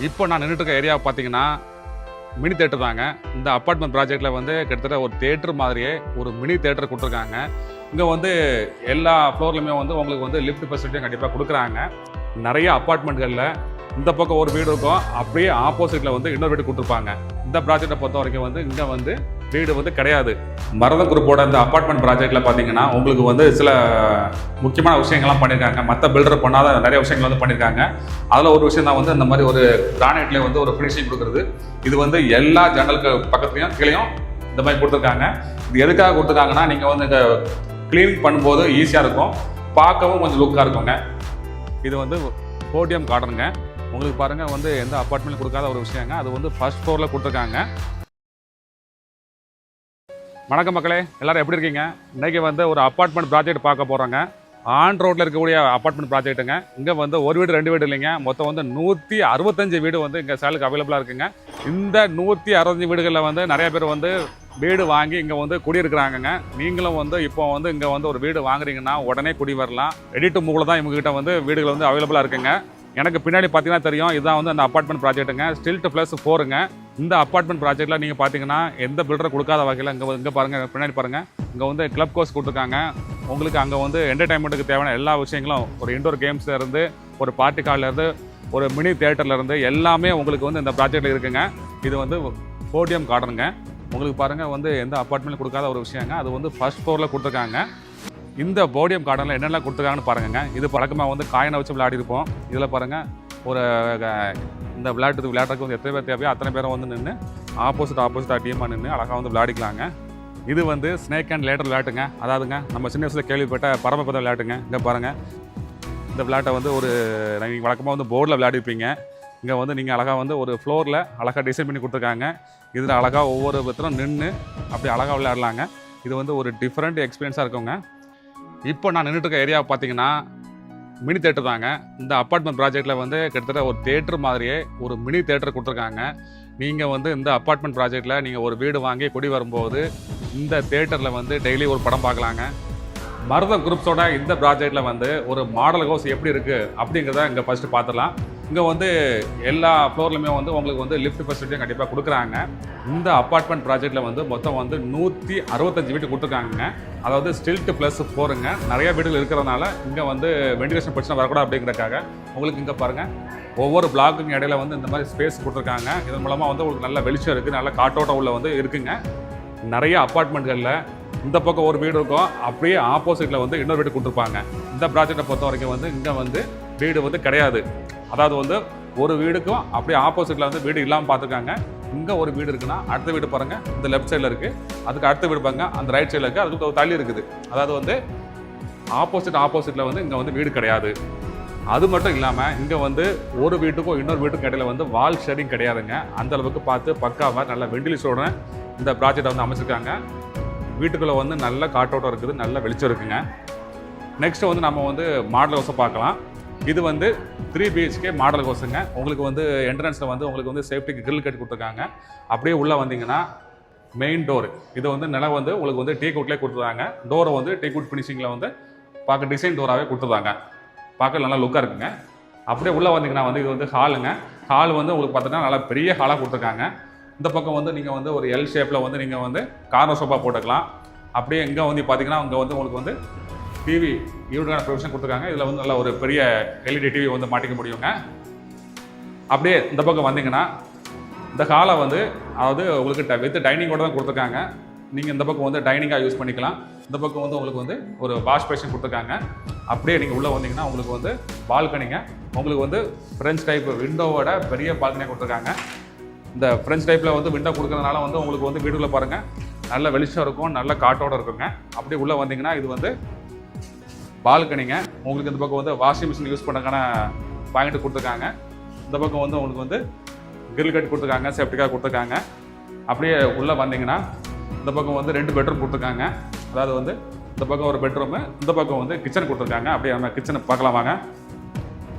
இப்போ நான் நின்றுட்டு இருக்க ஏரியா பார்த்தீங்கன்னா மினி தேட்டர் தாங்க. இந்த அப்பார்ட்மெண்ட் ப்ராஜெக்டில் வந்து கிட்டத்தட்ட ஒரு தேட்டர் மாதிரியே ஒரு மினி தேட்டர் கொடுத்துருக்காங்க. இங்கே வந்து எல்லா ஃப்ளோர்லையுமே வந்து உங்களுக்கு வந்து லிஃப்ட் ஃபெசிலிட்டியும் கண்டிப்பாக கொடுக்குறாங்க. நிறைய அப்பார்ட்மெண்ட்களில் இந்த பக்கம் ஒரு வீடு இருக்கும், அப்படியே ஆப்போசிட்டில் வந்து இன்னொரு வீடு கொடுத்துருப்பாங்க. இந்த ப்ராஜெக்டை பொறுத்த வரைக்கும் வந்து இங்கே வந்து வீடு வந்து கிடையாது. மரதம் குரூப்போட இந்த அப்பார்ட்மெண்ட் ப்ராஜெக்டில் பார்த்தீங்கன்னா உங்களுக்கு வந்து சில முக்கியமான விஷயங்கள்லாம் பண்ணியிருக்காங்க. மற்ற பில்டர் பண்ணாத நிறைய விஷயங்கள் வந்து பண்ணியிருக்காங்க. அதில் ஒரு விஷயம் தான் வந்து இந்த மாதிரி ஒரு கிரானைட்லேயே வந்து ஒரு ஃபினிஷிங் கொடுக்குறது. இது வந்து எல்லா ஜன்னலுக்கு பக்கத்துலையும் கீழேயும் இந்த மாதிரி கொடுத்துருக்காங்க. இது எதுக்காக கொடுத்துருக்காங்கன்னா நீங்கள் வந்து இங்கே க்ளீனிங் பண்ணும்போது ஈஸியாக இருக்கும், பார்க்கவும் கொஞ்சம் லுக்காக இருக்குங்க. இது வந்து போடியம் கார்டனுங்க. உங்களுக்கு பாருங்கள் வந்து எந்த அப்பார்ட்மெண்ட்லையும் கொடுக்காத ஒரு விஷயங்க. அது வந்து ஃபர்ஸ்ட் ஃப்ளோரில் கொடுத்துருக்காங்க. வணக்கம் மக்களே, எல்லோரும் எப்படி இருக்கீங்க? இன்றைக்கி வந்து ஒரு அப்பார்ட்மெண்ட் ப்ராஜெக்ட் பார்க்க போகிறோங்க. ஆன் ரோட்டில் இருக்கக்கூடிய அப்பார்ட்மெண்ட் ப்ராஜெக்ட்டுங்க. இங்கே வந்து ஒரு வீடு 2 வீடு இல்லைங்க, மொத்தம் வந்து 165 வீடு வந்து இங்கே சேலுக்கு அவைலபிளாக இருக்குங்க. இந்த 165 வீடுகளில் வந்து நிறைய பேர் வந்து வீடு வாங்கி இங்கே வந்து குடியிருக்கிறாங்கங்க. நீங்களும் வந்து இப்போ வந்து இங்கே வந்து ஒரு வீடு வாங்குறீங்கன்னா உடனே குடி வரலாம். ரெடி டு மூவ்ல தான் இவங்ககிட்ட வந்து வீடுகள் வந்து அவைலபிளாக இருக்குங்க. எனக்கு பின்னாடி பார்த்தீங்கன்னா தெரியும், இதுதான் வந்து அந்த அப்பார்ட்மெண்ட் ப்ராஜெக்ட்டுங்க. ஸ்டில்ட் +4ங்க. இந்த அப்பார்ட்மெண்ட் ப்ராஜெக்ட்டில் நீங்கள் பார்த்தீங்கன்னா எந்த பில்டரை கொடுக்காத வகையில் இங்கே பாருங்கள், பின்னாடி பாருங்கள், இங்கே வந்து கிளப் கோர்ஸ் கொடுத்துருக்காங்க. உங்களுக்கு அங்கே வந்து என்டர்டைன்மெண்ட்டுக்கு தேவையான எல்லா விஷயங்களும், ஒரு இண்டோர் கேம்ஸ்லேருந்து ஒரு பார்ட்டி கார்லேருந்து ஒரு மினி தேட்டர்லேருந்து எல்லாமே உங்களுக்கு வந்து இந்த ப்ராஜெக்டில் இருக்குங்க. இது வந்து போடியம் கார்டனுங்க. உங்களுக்கு பாருங்கள் வந்து எந்த அப்பார்ட்மெண்ட்டில் கொடுக்காத ஒரு விஷயங்க. அது வந்து ஃபர்ஸ்ட் ஃப்ளோரில் கொடுத்துருக்காங்க. இந்த போடியம் கார்டனில் என்னெல்லாம் கொடுத்துருக்காங்கன்னு பாருங்க. இது பழக்கமாக வந்து காயினை வச்சு விளையாடிருப்போம். இதில் பாருங்கள், ஒரு இந்த விளையாட்டுறதுக்கு வந்து எத்தனை பேர் தேவையோ அத்தனை பேரும் வந்து நின்று ஆப்போசிட்டாக டீமாக நின்று அழகாக வந்து விளையாடிக்கலாங்க. இது வந்து ஸ்னேக் அண்ட் லேடர் விளையாட்டுங்க. அதாவதுங்க நம்ம சின்ன வயசில் கேள்விப்பட்ட பரமபத விளையாட்டுங்க. இங்கே பாருங்கள், இந்த விளையாட்டை வந்து ஒரு நீங்கள் வழக்கமாக வந்து போர்டில் விளையாடிருப்பீங்க. இங்கே வந்து நீங்கள் அழகாக வந்து ஒரு ஃப்ளோரில் அழகாக டிசைன் பண்ணி கொடுத்துருக்காங்க. இதில் அழகாக ஒவ்வொரு பத்திரம் நின்று அப்படி அழகாக விளையாடலாங்க. இது வந்து ஒரு டிஃப்ரெண்ட் எக்ஸ்பீரியன்ஸாக இருக்குங்க. இப்போ நான் நின்றுட்டு இருக்க ஏரியா பார்த்தீங்கன்னா மினி தேட்டர் தாங்க. இந்த அப்பார்ட்மெண்ட் ப்ராஜெக்டில் வந்து கிட்டத்தட்ட ஒரு தேட்டர் மாதிரியே ஒரு மினி தேட்டர் கொடுத்துருக்காங்க. நீங்கள் வந்து இந்த அப்பார்ட்மெண்ட் ப்ராஜெக்டில் நீங்கள் ஒரு வீடு வாங்கி குடி வரும்போது இந்த தேட்டரில் வந்து டெய்லி ஒரு படம் பார்க்கலாங்க. மரதம் குரூப்ஸோட இந்த ப்ராஜெக்டில் வந்து ஒரு மாடல் ஹவுஸ் எப்படி இருக்குது அப்படிங்கிறத இங்கே ஃபஸ்ட்டு பார்த்துடலாம். இங்கே வந்து எல்லா ஃப்ளோர்லையுமே வந்து உங்களுக்கு வந்து லிஃப்ட் ஃபெசிலிட்டியும் கண்டிப்பாக கொடுக்குறாங்க. இந்த அப்பார்ட்மெண்ட் ப்ராஜெக்டில் வந்து மொத்தம் வந்து 165 வீடு கொடுத்துருக்காங்க. அதாவது ஸ்டில்ட் +4ங்க. நிறைய வீடுகள் இருக்கிறதுனால இங்கே வந்து வெண்டிலேஷன் பிரச்சனை வரக்கூடாது அப்படிங்கிறதுக்காக உங்களுக்கு இங்கே பாருங்கள், ஒவ்வொரு பிளாக்குங்க இடையில வந்து இந்த மாதிரி ஸ்பேஸ் கொடுத்துருக்காங்க. இதன் மூலமாக வந்து உங்களுக்கு நல்ல வெளிச்சம் இருக்குது, நல்ல காற்றோட்டம் உள்ள வந்து இருக்குங்க. நிறைய அப்பார்ட்மெண்ட்களில் இந்த பக்கம் ஒரு வீடு இருக்கும், அப்படியே ஆப்போசிட்டில் வந்து இன்னொரு வீடு கொடுத்துருப்பாங்க. இந்த ப்ராஜெக்டை பொறுத்த வரைக்கும் வந்து இங்கே வந்து வீடு வந்து கிடையாது. அதாவது வந்து ஒரு வீடுக்கும் அப்படியே ஆப்போசிட்டில் வந்து வீடு இல்லாமல் பார்த்துருக்காங்க. இங்கே ஒரு வீடு இருக்குன்னா அடுத்த வீடு பாருங்கள், இந்த லெஃப்ட் சைடில் இருக்குது. அதுக்கு அடுத்த வீடு பாருங்க, அந்த ரைட் சைடில் இருக்குது. அதுக்கு தள்ளி இருக்குது. அதாவது வந்து ஆப்போசிட்டில் வந்து இங்கே வந்து வீடு கிடையாது. அது மட்டும் இல்லாமல் இங்கே வந்து ஒரு வீட்டுக்கும் இன்னொரு வீட்டுக்கும் இடையில வந்து வால் ஷேரிங் கிடையாதுங்க. அந்த அளவுக்கு பார்த்து பக்காவாக நல்ல வெண்டிலேஷனோட இந்த ப்ராஜெக்டை வந்து அமைச்சிருக்காங்க. வீட்டுக்குள்ளே வந்து நல்ல காற்றோட்டம் இருக்குது, நல்ல வெளிச்சம் இருக்குங்க. நெக்ஸ்ட்டு வந்து நம்ம வந்து மாடல் ஹவுஸை பார்க்கலாம். இது வந்து 3 BHK மாடல் ஹவுஸுங்க. உங்களுக்கு வந்து என்ட்ரன்ஸில் வந்து உங்களுக்கு வந்து சேஃப்டிக்கு கிரில் கட்டி கொடுத்துருக்காங்க. அப்படியே உள்ளே வந்தீங்கன்னா மெயின் டோர், இது வந்து நிலம் வந்து உங்களுக்கு வந்து டீ குட்லேயே கொடுத்துருக்காங்க. டோரை வந்து டீ குட் ஃபினிஷிங்கில் வந்து பார்க்க டிசைன் டோராகவே கொடுத்துருக்காங்க. பார்க்க நல்லா லுக்காக இருக்குங்க. அப்படியே உள்ளே வந்தீங்கன்னா வந்து இது வந்து ஹாலுங்க. ஹால் வந்து உங்களுக்கு பார்த்தீங்கன்னா நல்லா பெரிய ஹாலாக கொடுத்துருக்காங்க. இந்த பக்கம் வந்து நீங்கள் வந்து ஒரு எல் ஷேப்பில் வந்து நீங்கள் வந்து கார்னர் சோஃபா போட்டுக்கலாம். அப்படியே இங்கே வந்து பார்த்தீங்கன்னா இங்கே வந்து உங்களுக்கு வந்து டிவி யூனிட்டான ப்ரொவிஷன் கொடுத்துருக்காங்க. இதில் வந்து நல்ல ஒரு பெரிய எல்இடி டிவி வந்து மாட்டிக்க முடியுங்க. அப்படியே இந்த பக்கம் வந்தீங்கன்னா இந்த ஹாலை வந்து அதாவது உங்களுக்கு வித் டைனிங்கோட தான் கொடுத்துருக்காங்க. நீங்கள் இந்த பக்கம் வந்து டைனிங்காக யூஸ் பண்ணிக்கலாம். இந்த பக்கம் வந்து உங்களுக்கு வந்து ஒரு வாஷ் பேஷன் கொடுத்துருக்காங்க. அப்படியே நீங்கள் உள்ளே வந்தீங்கன்னா உங்களுக்கு வந்து பால்கனிங்க. உங்களுக்கு வந்து ஃப்ரெஞ்ச் டைப் விண்டோவோட பெரிய பால்கனியாக கொடுத்துருக்காங்க. இந்த ஃப்ரெஞ்ச் டைப்பில் வந்து விண்டோ கொடுக்கறதுனால வந்து உங்களுக்கு வந்து வீடுக்குள்ளே பாருங்கள் நல்ல வெளிச்சம் இருக்கும், நல்ல காற்றோடு இருக்குங்க. அப்படியே உள்ளே வந்தீங்கன்னா இது வந்து பால்கனிங்க. உங்களுக்கு இந்த பக்கம் வந்து வாஷிங் மிஷின் யூஸ் பண்ணுறதுக்கான பாயிண்ட் கொடுத்துருக்காங்க. இந்த பக்கம் வந்து உங்களுக்கு வந்து கிரில் கட் கொடுத்துருக்காங்க, சேஃப்டிக்காக கொடுத்துருக்காங்க. அப்படியே உள்ளே வந்தீங்கன்னா இந்த பக்கம் வந்து 2 பெட்ரூம் கொடுத்துருக்காங்க. அதாவது வந்து இந்த பக்கம் ஒரு பெட்ரூமு, இந்த பக்கம் வந்து கிச்சன் கொடுத்துருக்காங்க. அப்படியே நம்ம கிச்சனை பார்க்கலாம் வாங்க.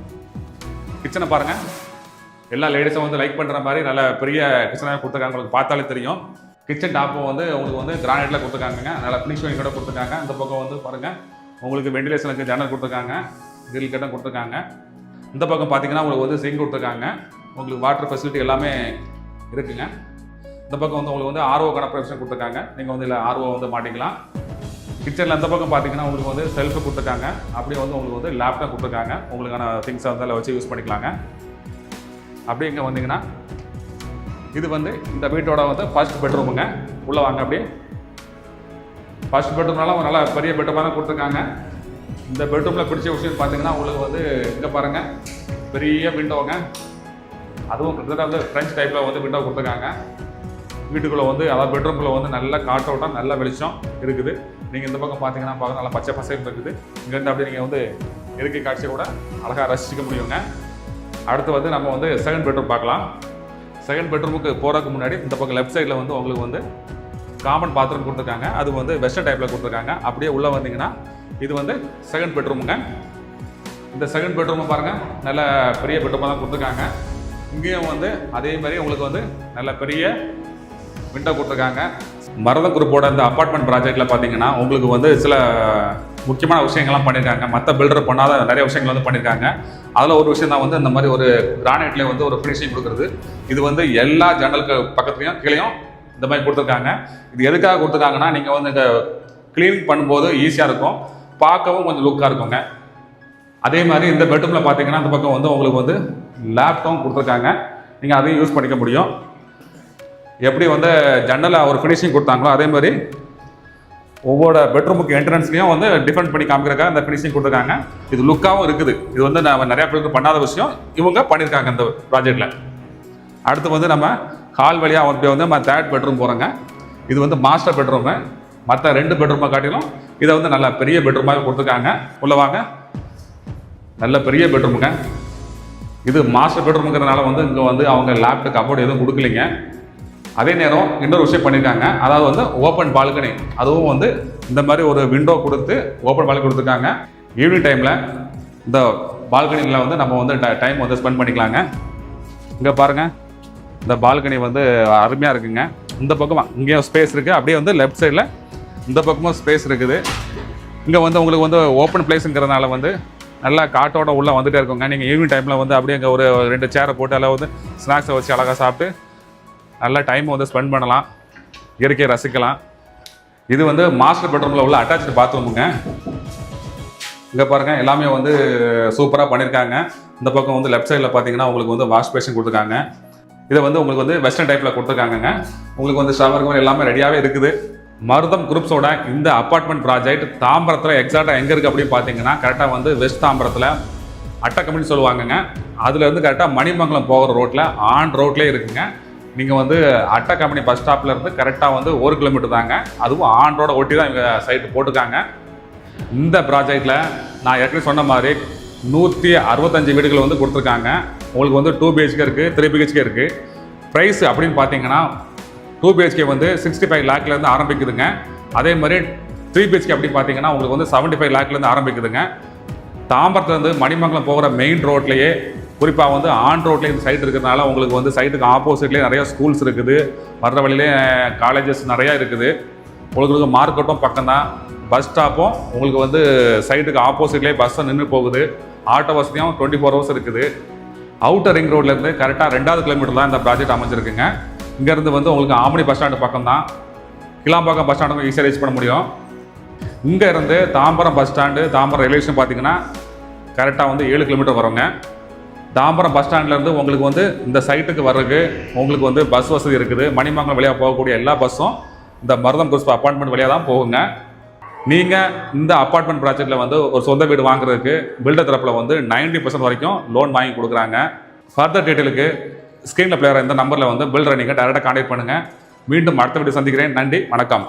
கிச்சனை பாருங்கள், எல்லா லேடிஸும் வந்து லைக் பண்ணுற மாதிரி நல்ல பெரிய கிச்சனாக கொடுத்துருக்காங்க. உங்களுக்கு பார்த்தாலே தெரியும். கிச்சன் டாப்பும் வந்து உங்களுக்கு வந்து கிரானைட்டில் கொடுத்துருக்காங்க, நல்லா ஃபினிஷிங் கூட கொடுத்துருக்காங்க. இந்த பக்கம் வந்து பாருங்கள் உங்களுக்கு வெண்டிலேஷனுக்கு ஜன்னல் கொடுத்துருக்காங்க, கிரில் கட்டும் கொடுத்துருக்காங்க. இந்த பக்கம் பார்த்தீங்கன்னா உங்களுக்கு வந்து சிங்க் கொடுத்துருக்காங்க. உங்களுக்கு வாட்டர் ஃபெசிலிட்டி எல்லாமே இருக்குங்க. இந்த பக்கம் வந்து உங்களுக்கு வந்து ஆர்ஓக்கான ப்ரொவிஷன் கொடுத்துருக்காங்க. நீங்கள் வந்து இல்லை ஆர்ஓ வந்து மாட்டிக்கலாம். கிச்சனில் அந்த பக்கம் பார்த்தீங்கன்னா உங்களுக்கு வந்து செல்ஃபு கொடுத்துருக்காங்க. அப்படியே வந்து உங்களுக்கு வந்து லேப்டாப் கொடுத்துருக்காங்க. உங்களுக்கான திங்ஸை வந்து அதில் வச்சு யூஸ் பண்ணிக்கலாங்க. அப்படியே இங்கே வந்தீங்கன்னா இது வந்து இந்த வீட்டோட வந்து ஃபர்ஸ்ட் பெட்ரூமுங்க. உள்ளே வாங்க. அப்படியே ஃபர்ஸ்ட் பெட்ரூம்னால ஒரு நல்ல பெரிய பெட்ரூமாக தான் கொடுத்துருக்காங்க. இந்த பெட்ரூமில் பிடிச்ச விஷயம் பார்த்தீங்கன்னா உங்களுக்கு வந்து இங்கே பாருங்கள், பெரிய விண்டோங்க. அதுவும் கிட்டத்தட்ட வந்து ஃப்ரெஞ்ச் டைப்பில் வந்து விண்டோ கொடுத்துருக்காங்க. வீட்டுக்குள்ளே வந்து அதாவது பெட்ரூம்குள்ளே வந்து நல்ல காற்றோட்டம், நல்ல வெளிச்சம் இருக்குது. நீங்கள் இந்த பக்கம் பார்த்தீங்கன்னா பார்க்க நல்லா பச்சை பசைன்னு இருக்குது. இங்கேருந்து அப்படியே நீங்கள் வந்து இயற்கை காட்சியை கூட அழகாக ரசிக்க முடியுங்க. அடுத்து வந்து நம்ம வந்து செகண்ட் பெட்ரூம் பார்க்கலாம். செகண்ட் பெட்ரூமுக்கு போகிறதுக்கு முன்னாடி இந்த பக்கம் லெஃப்ட் சைடில் வந்து உங்களுக்கு வந்து காமன் பாத்ரூம் கொடுத்துருக்காங்க. அது வந்து வெஸ்டர்ன் டைப்பில் கொடுத்துருக்காங்க. அப்படியே உள்ளே வந்தீங்கன்னா இது வந்து செகண்ட் பெட்ரூமுங்க. இந்த செகண்ட் பெட்ரூமை பாருங்கள், நல்ல பெரிய பெட்ரூமாக தான் கொடுத்துருக்காங்க. இங்கேயும் வந்து அதே மாதிரி உங்களுக்கு வந்து நல்ல பெரிய விண்டோ கொடுத்துருக்காங்க. மரதம் குரூப்போட இந்த அப்பார்ட்மெண்ட் ப்ராஜெக்டில் பார்த்தீங்கன்னா உங்களுக்கு வந்து சில முக்கியமான விஷயங்கள்லாம் பண்ணியிருக்காங்க. மற்ற பில்டர் பண்ணாத நிறைய விஷயங்கள் வந்து பண்ணியிருக்காங்க. அதில் ஒரு விஷயம் தான் வந்து இந்த மாதிரி ஒரு கிரானைட்லேயே வந்து ஒரு ஃபினிஷிங் கொடுக்குறது. இது வந்து எல்லா ஜன்னலுக்கு பக்கத்துலையும் கீழேயும் இந்த மாதிரி கொடுத்துருக்காங்க. இது எதுக்காக கொடுத்துருக்காங்கன்னா நீங்கள் வந்து இந்த க்ளீனிங் பண்ணும்போது ஈஸியாக இருக்கும், பார்க்கவும் கொஞ்சம் லுக்காக இருக்குங்க. அதே மாதிரி இந்த பெட்ரூமில் பார்த்தீங்கன்னா இந்த பக்கம் வந்து உங்களுக்கு வந்து லேப்டாப் கொடுத்துருக்காங்க. நீங்கள் அதையும் யூஸ் பண்ணிக்க முடியும். எப்படி வந்து ஜன்னலில் ஒரு ஃபினிஷிங் கொடுத்தாங்களோ அதே மாதிரி ஒவ்வொரு பெட்ரூமுக்கு என்ட்ரன்ஸ்லையும் வந்து டிஃபரெண்ட் பண்ணி காமிக்கிறக்காக இந்த ஃபினிஷிங் கொடுத்துருக்காங்க. இது லுக்காகவும் இருக்குது. இது வந்து நம்ம நிறையா பேருக்கு பண்ணாத விஷயம் இவங்க பண்ணியிருக்காங்க இந்த ப்ராஜெக்டில். அடுத்து வந்து நம்ம ஹால் வழியாக வந்து நம்ம தேர்ட் பெட்ரூம் போகிறோங்க. இது வந்து மாஸ்டர் பெட்ரூமு. மற்ற 2 பெட்ரூமை காட்டிலும் இதை வந்து நல்ல பெரிய பெட்ரூமாக கொடுத்துருக்காங்க. உள்ள வாங்க. நல்ல பெரிய பெட்ரூமுங்க. இது மாஸ்டர் பெட்ரூமுங்கிறதுனால வந்து இங்கே வந்து அவங்க லேப்டாப் கபோர்டு எதுவும் கொடுக்கலிங்க. அதே நேரம் இன்னொரு விஷயம் பண்ணியிருக்காங்க, அதாவது வந்து ஓப்பன் பால்கனி. அதுவும் வந்து இந்த மாதிரி ஒரு விண்டோ கொடுத்து ஓப்பன் பால்கனி கொடுத்துருக்காங்க. ஈவினிங் டைமில் இந்த பால்கனியில் வந்து நம்ம வந்து டைம் வந்து ஸ்பெண்ட் பண்ணிக்கலாங்க. இங்கே பாருங்கள், இந்த பால்கனி வந்து அருமையாக இருக்குங்க. இந்த பக்கம் இங்கேயும் ஸ்பேஸ் இருக்குது. அப்படியே வந்து லெஃப்ட் சைடில் இந்த பக்கமும் ஸ்பேஸ் இருக்குது. இங்கே வந்து உங்களுக்கு வந்து ஓப்பன் பிளேஸுங்கிறதுனால வந்து நல்லா காட்டோட உள்ளே வந்துகிட்டே இருக்குங்க. நீங்கள் ஈவினிங் டைமில் வந்து அப்படியே இங்கே ஒரு 2 சேரை போட்டு அதில் வந்து ஸ்நாக்ஸை வச்சு அழகாக சாப்பிட்டு நல்லா டைம் வந்து ஸ்பெண்ட் பண்ணலாம், இயற்கையை ரசிக்கலாம். இது வந்து மாஸ்டர் பெட்ரூமில் உள்ள அட்டாச்சு பாத்ரூமுங்க. இங்கே பாருங்கள், எல்லாமே வந்து சூப்பராக பண்ணியிருக்காங்க. இந்த பக்கம் வந்து லெஃப்ட் சைடில் பார்த்தீங்கன்னா உங்களுக்கு வந்து வாஷ் பேஷன் கொடுத்துருக்காங்க. இதை வந்து உங்களுக்கு வந்து வெஸ்டர்ன் டைப்பில் கொடுத்துருக்காங்கங்க. உங்களுக்கு வந்து ஷவர் எல்லாமே ரெடியாகவே இருக்குது. மருதம் குரூப்ஸோட இந்த அப்பார்ட்மெண்ட் ப்ராஜெக்ட் தாம்பரத்தில் எக்ஸாக்டாக எங்கே இருக்குது அப்படின்னு பார்த்தீங்கன்னா கரெக்டாக வந்து வெஸ்ட் தாம்பரத்தில் அட்டக்கம்பெனி சொல்லுவாங்கங்க. அதுலேருந்து கரெக்டாக மணிமங்கலம் போகிற ரோட்டில் ஆன் ரோட்லேயே இருக்குங்க. நீங்கள் வந்து அட்டக்கம்பெனி பஸ் ஸ்டாப்பில் இருந்து கரெக்டாக வந்து 1 கிலோமீட்டர் தாங்க. அதுவும் ஆன் ரோட ஒட்டி தான் இவங்க சைட்டு போட்டிருக்காங்க. இந்த ப்ராஜெக்டில் நான் ஏற்கனவே சொன்ன மாதிரி 165 வீடுகள் வந்து கொடுத்துருக்காங்க. உங்களுக்கு வந்து 2 BHK இருக்குது, 3 BHK இருக்குது. ப்ரைஸ் அப்படின்னு பார்த்தீங்கன்னா 2 BHK வந்து 65 லேக்லேருந்து ஆரம்பிக்குதுங்க. அதே மாதிரி 3 BHK அப்படின்னு பார்த்தீங்கன்னா உங்களுக்கு வந்து 75 லேக்லேருந்து ஆரம்பிக்குதுங்க. தாம்பரத்துலேருந்து மணிமங்கலம் போகிற மெயின் ரோட்லேயே குறிப்பாக வந்து ஆன் ரோட்லேயே இந்த சைட் இருக்கிறதுனால உங்களுக்கு வந்து சைட்டுக்கு ஆப்போசிட்லேயே நிறையா ஸ்கூல்ஸ் இருக்குது. வர்ற வழியிலே காலேஜஸ் நிறையா இருக்குது. உங்களுக்கு மார்க்கெட்டும் பக்கம் தான். பஸ் ஸ்டாப்பும் உங்களுக்கு வந்து சைட்டுக்கு ஆப்போசிட்லேயே பஸ்ஸை நின்று போகுது. ஆட்டோ வசதியும் 24 ஹவர்ஸ் இருக்குது. அவுட்டர் ரிங் ரோட்லேருந்து கரெக்டாக 2வது கிலோமீட்டர் தான் இந்த ப்ராஜெக்ட் அமைஞ்சிருக்குங்க. இங்கேருந்து வந்து உங்களுக்கு ஆமணி பஸ் ஸ்டாண்டு பக்கம் தான். கிளாம்பாக்கம் பஸ் ஸ்டாண்டுக்கு ஈஸியாக ரீச் பண்ண முடியும். இங்கே இருந்து Tambaram bus stand, Tambaram railway station பார்த்தீங்கன்னா கரெக்டாக வந்து 7 கிலோமீட்டர் வருங்க. தாம்பரம் பஸ் ஸ்டாண்ட்லேருந்து உங்களுக்கு வந்து இந்த சைட்டுக்கு வர்றதுக்கு உங்களுக்கு வந்து பஸ் வசதி இருக்குது. மணிமங்கலம் வழியாக போகக்கூடிய எல்லா பஸ்ஸும் இந்த மருதம் குரூப் அப்பார்ட்மெண்ட் வழியாக தான் போகுங்க. நீங்கள் இந்த அப்பார்ட்மெண்ட் ப்ராஜெக்டில் வந்து ஒரு சொந்த வீடு வாங்குறதுக்கு பில்டர் தரப்பில் வந்து 90% வரைக்கும் லோன் வாங்கி கொடுக்குறாங்க. ஃபர்தர் டீட்டெயிலுக்கு ஸ்க்ரீனில் பிளேயர் இந்த நம்பரில் வந்து பில்டரை நீங்கள் டேரெக்டாக கான்டாக்ட் பண்ணுங்கள். மீண்டும் அடுத்த வீடியோ சந்திக்கிறேன். நன்றி, வணக்கம்.